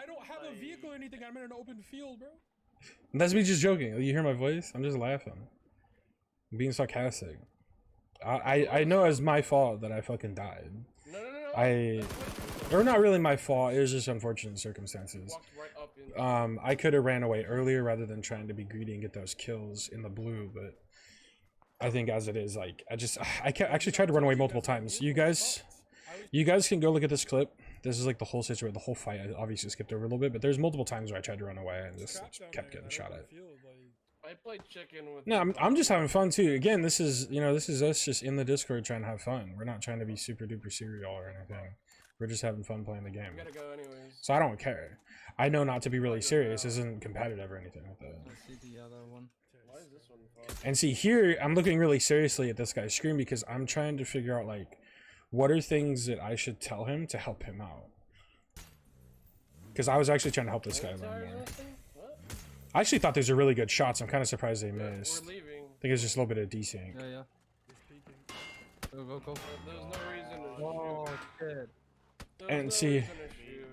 I don't have a like- vehicle or anything. I'm in an open field, bro. And that's me just joking. You hear my voice? I'm just laughing. I'm being sarcastic. I know it's my fault that I fucking died. No. Or not really my fault. It was just unfortunate circumstances. Walked right up in. I could have ran away earlier rather than trying to be greedy and get those kills in the blue, but I think as it is, like, I actually tried to run away multiple times. You guys can go look at this clip. This is like the whole situation, the whole fight. I obviously skipped over a little bit, but there's multiple times where I tried to run away and just kept getting shot at. I played chicken with. No, I'm just having fun too. Again, this is us just in the Discord trying to have fun. We're not trying to be super duper serial or anything. We're just having fun playing the game. We gotta go anyways. So I don't care. I know not to be really serious. This isn't competitive or anything like that. I see the other one. Why is this one fun? And see here, I'm looking really seriously at this guy's screen because I'm trying to figure out like, what are things that I should tell him to help him out? Because I was actually trying to help this guy learn more. What? I actually thought these were really good shots. I'm kind of surprised they missed. We're leaving. I think it's just a little bit of desync. Yeah. Go. There's no reason to Oh, shit. shoot. And There's see- reason to shoot.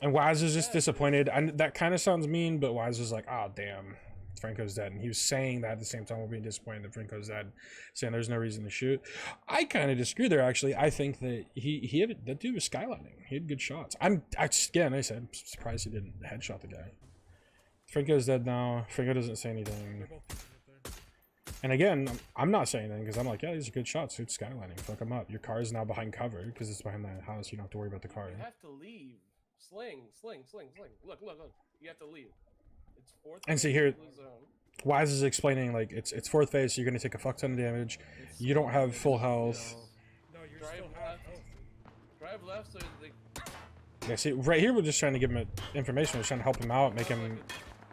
And Waz is just disappointed. That kind of sounds mean, but Waz was like, "Oh damn, Franco's dead," and he was saying that at the same time while being disappointed that Franco's dead, saying there's no reason to shoot. I kind of disagree there. Actually, I think that that dude was skylining. He had good shots. Again, I said, I'm surprised he didn't headshot the guy. Franco's dead now. Franco doesn't say anything. And again, I'm not saying anything because I'm like, yeah, these are good shots. Dude, skylining, fuck him up. Your car is now behind cover because it's behind the house. You don't have to worry about the car. You have to leave. Sling. Look. You have to leave. It's fourth. And see phase here- blue zone. Wise is explaining like it's fourth phase, so you're gonna take a fuck ton of damage. You don't have full health. Drive left so they. Yeah, see right here we're just trying to give him information. We're trying to help him out, make him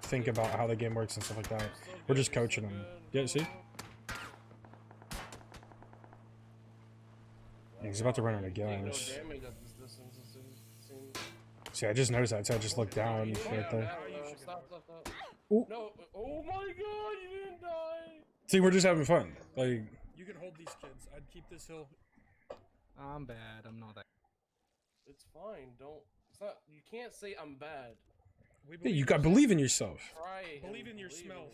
think about how the game works and stuff like that. We're just coaching him. Yeah, see? Yeah, he's about to run out of Ain't no gas. damage at this distance. It seems. See, I just noticed that, so I just looked down right there. Stop. Ooh. No. Oh my god, you didn't die. See, we're just having fun. Like, You can hold these kids. I'd keep this hill. I'm bad. I'm not that. It's fine. Don't. It's not. You can't say I'm bad. We yeah, you gotta believe in yourself. Try. Believe in yourself.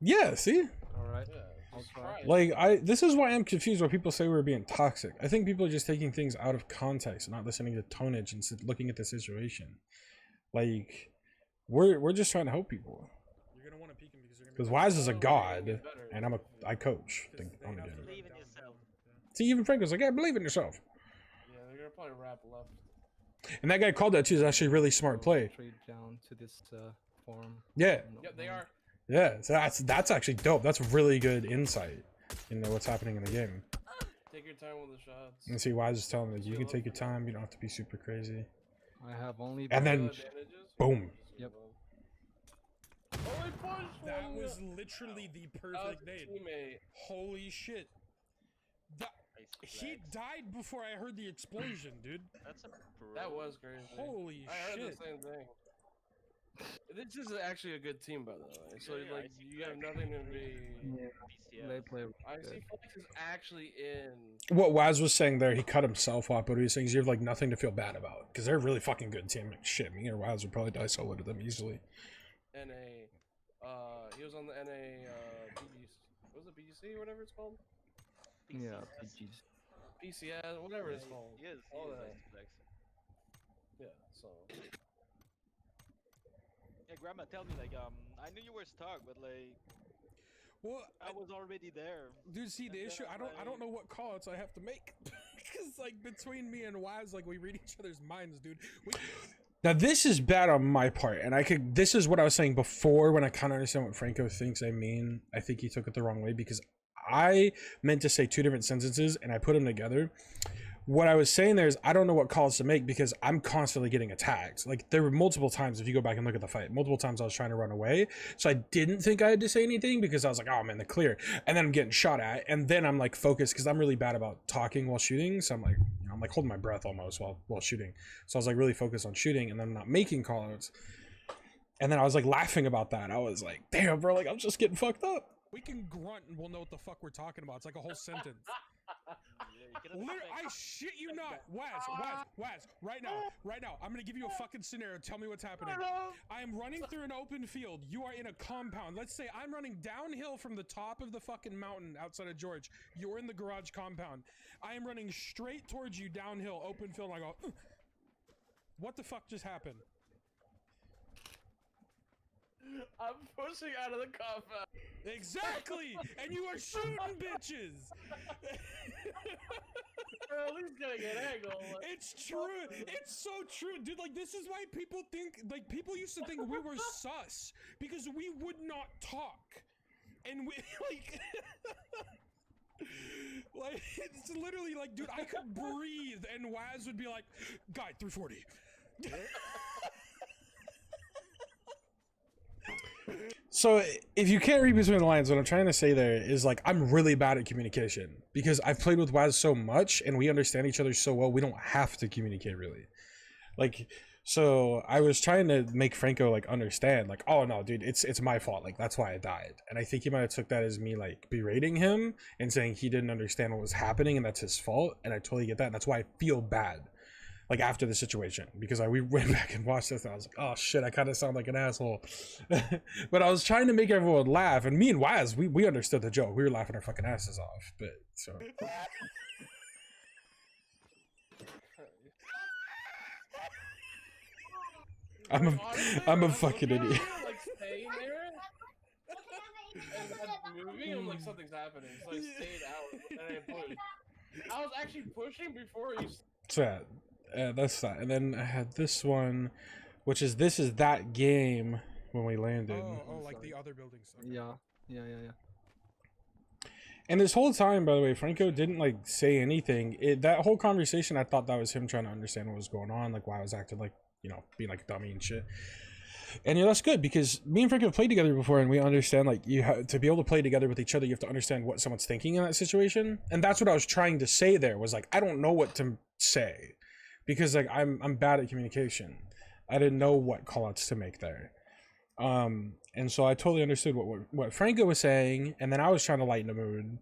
Yeah, see? Alright. Yeah. I'll Just try. try. This is why I'm confused why people say we're being toxic. I think people are just taking things out of context, not listening to tonnage and looking at the situation. Like, we're just trying to help people. You're gonna want to peek him because you're gonna. Because Wise is a god, and I coach on the game. Believe in yourself. See, even Frank was like, "Yeah, believe in yourself." Yeah, they're gonna probably wrap left. And that guy called that too. Is actually a really smart play. Straight down to this forum. Yeah, Yep, they are. yeah. So that's actually dope. That's really good insight into what's happening in the game. Take your time with the shots. And see, Wise is telling me you can take your time. You don't have to be super crazy. I have only. And then, Advantages? boom. Yep. Oh, he punched That one. was literally the That was perfect a nade. teammate. Holy shit. He died before I heard the explosion, dude. That's a That was crazy. Holy I heard shit. the same thing. This is actually a good team, by the way. So Yeah, like, I see you have nothing to be. They play. I see Flex is actually in. What Waz was saying there, he cut himself off, but he was saying you have like nothing to feel bad about because they're a really fucking good team. Like, shit, me or Waz would probably die solo to them easily. NA. He was on the NA. BGC. What was it, BGC or whatever it's called? Yeah, PGs. PCS, whatever it's called. Yes, All he is that. nice to Flex. Yeah. So. Yeah, Grandma, tell me, like, I knew you were stuck, but like, Well, I was already there. dude, see the And issue. then I don't know what callouts I have to make because like between me and Waz, like we read each other's minds, dude. Now this is bad on my part, and this is what I was saying before when I kind of understand what Franco thinks I mean. I think he took it the wrong way because I meant to say two different sentences and I put them together. What I was saying there is I don't know what calls to make because I'm constantly getting attacked. Like there were multiple times, if you go back and look at the fight, multiple times I was trying to run away. So I didn't think I had to say anything because I was like, oh man, the clear. And then I'm getting shot at. And then I'm like focused because I'm really bad about talking while shooting. So I'm like, I'm like holding my breath almost while shooting. So I was like really focused on shooting and then not making callouts. And then I was like laughing about that. I was like, damn, bro, like I'm just getting fucked up. We can grunt and we'll know what the fuck we're talking about. It's like a whole sentence. Yeah, you I shit you not. Waz, right now. I'm gonna give you a fucking scenario. Tell me what's happening. I am running through an open field. You are in a compound. Let's say I'm running downhill from the top of the fucking mountain outside of George. You're in the garage compound. I am running straight towards you downhill, open field, and I go, ugh. What the fuck just happened? I'm pushing out of the compound. Exactly! And you are shooting bitches! Or at least getting an angle. Like, It's true. It's so true, dude. Like, this is why people think, like, people used to think we were sus because we would not talk, and we like, like it's literally like, dude, I could breathe, and Waz would be like, "Guy, 340." So if you can't read between the lines, what I'm trying to say there is like I'm really bad at communication because I've played with Waz so much and we understand each other so well we don't have to communicate really. Like, so I was trying to make Franco like understand like, oh no dude, it's my fault, like that's why I died. And I think he might have took that as me like berating him and saying he didn't understand what was happening and that's his fault, and I totally get that, and that's why I feel bad like after the situation, because we went back and watched this and I was like, oh shit, I kind of sound like an asshole. But I was trying to make everyone laugh, and me and Waz, we understood the joke. We were laughing our fucking asses off, but so. I'm a fucking idiot. Like staying there and that's moving. I'm like, something's happening. So I stayed out and I pushed. I was actually pushing before you. So that's that, and then I had this one, which is this is that game when we landed. Oh, like the other buildings. Okay. Yeah. And this whole time, by the way, Franco didn't like say anything. That whole conversation, I thought that was him trying to understand what was going on, like why I was acting like, you know, being like a dummy and shit. And yeah, that's good because me and Franco have played together before, and we understand like you have to be able to play together with each other. You have to understand what someone's thinking in that situation, and that's what I was trying to say. There was like I don't know what to say because like I'm bad at communication. I didn't know what callouts to make there. And so I totally understood what Franco was saying, and then I was trying to lighten the mood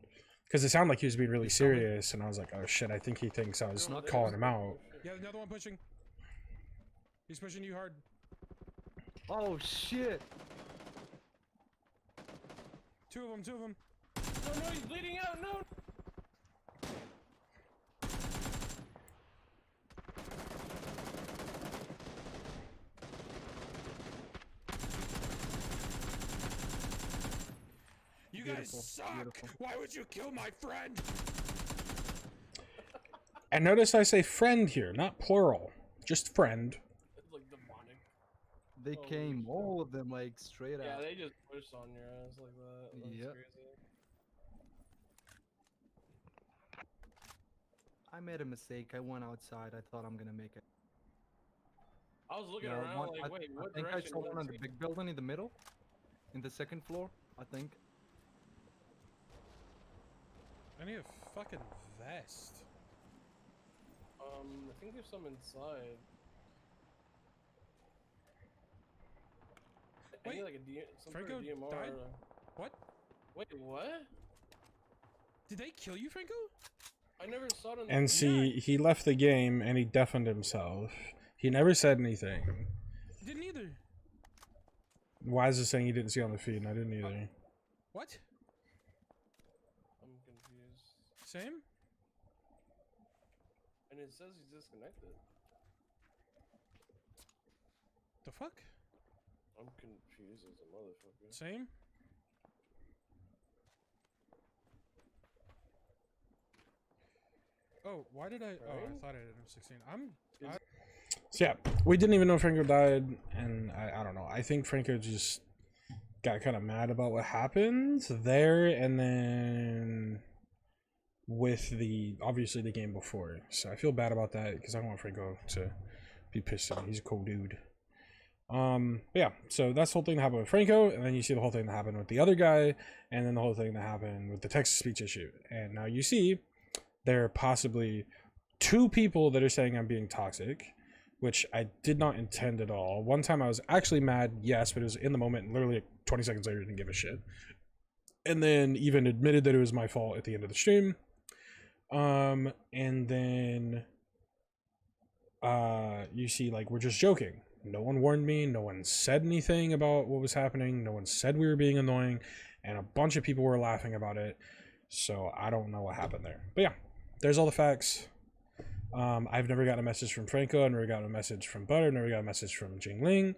because it sounded like he was being really serious, and I was like, oh shit, I think he thinks I was calling him out. Yeah, another one pushing. He's pushing you hard. Oh shit! Two of them. No, he's bleeding out. No. You guys suck! Beautiful. Why would you kill my friend? And notice I say friend here, not plural, just friend. It's like demonic. They came, shit. all of them, like straight Yeah, out. they just pushed on your ass like that. That's Yep. crazy. I made a mistake. I went outside. I thought I'm gonna make it. I was looking Yeah, around one- like, wait, what I think I direction? saw was one on it the big building in the middle, in the second floor. I think. I need a fucking vest. I think there's some inside. I need Wait, like a some Franco sort of DMR. died? What? Wait, what? Did they kill you, Franco? I never saw it on the And see, he left the game and he deafened himself. He never said anything. Didn't either. Why is it saying he didn't see it on the feed and I didn't either? What? I'm confused. Same? And it says he's disconnected. The fuck? I'm confused as a motherfucker. Same? Oh, why did I? Oh, I thought I did M16. So yeah, we didn't even know Franco died, and I don't know. I think Franco just got kind of mad about what happened there, and then with obviously the game before. So I feel bad about that because I don't want Franco to be pissed at me. He's a cool dude. But yeah, so that's the whole thing that happened with Franco, and then you see the whole thing that happened with the other guy, and then the whole thing that happened with the text-to-speech issue. And now you see there are possibly two people that are saying I'm being toxic, which I did not intend at all. One time I was actually mad, yes, but it was in the moment, and literally like 20 seconds later, I didn't give a shit. And then even admitted that it was my fault at the end of the stream. And then you see, like, we're just joking. No one warned me, no one said anything about what was happening, no one said we were being annoying, and a bunch of people were laughing about it. So I don't know what happened there. But yeah, there's all the facts. I've never gotten a message from Franco, I've never gotten a message from Butter, never got a message from Jingling.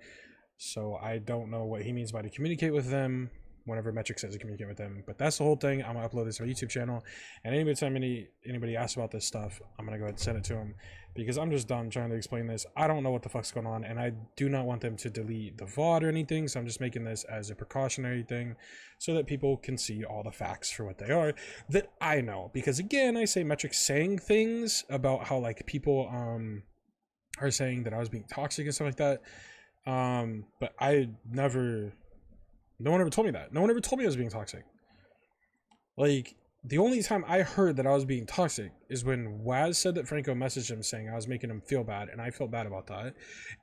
So I don't know what he means by to communicate with them whenever Metric says to communicate with them. But that's the whole thing. I'm gonna upload this to my YouTube channel, and anytime anybody asks about this stuff, I'm gonna go ahead and send it to them, because I'm just done trying to explain this. I don't know what the fuck's going on, and I do not want them to delete the VOD or anything, so I'm just making this as a precautionary thing so that people can see all the facts for what they are that I know. Because again, I say Metric saying things about how, like, people are saying that I was being toxic and stuff like that, but no one ever told me that. No one ever told me I was being toxic. Like, the only time I heard that I was being toxic is when Waz said that Franco messaged him saying I was making him feel bad, and I felt bad about that.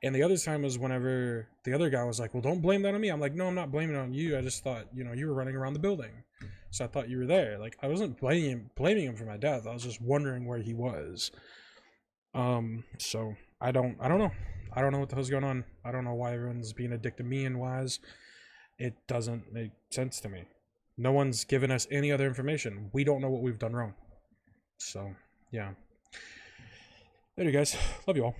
And the other time was whenever the other guy was like, well, don't blame that on me. I'm like, no, I'm not blaming it on you. I just thought, you know, you were running around the building, so I thought you were there. Like, I wasn't blaming him for my death. I was just wondering where he was. So I don't know. I don't know what the hell's going on. I don't know why everyone's being a dick to me and Waz. It doesn't make sense to me. No one's given us any other information. We don't know what we've done wrong. So, yeah. There you guys. Love you all.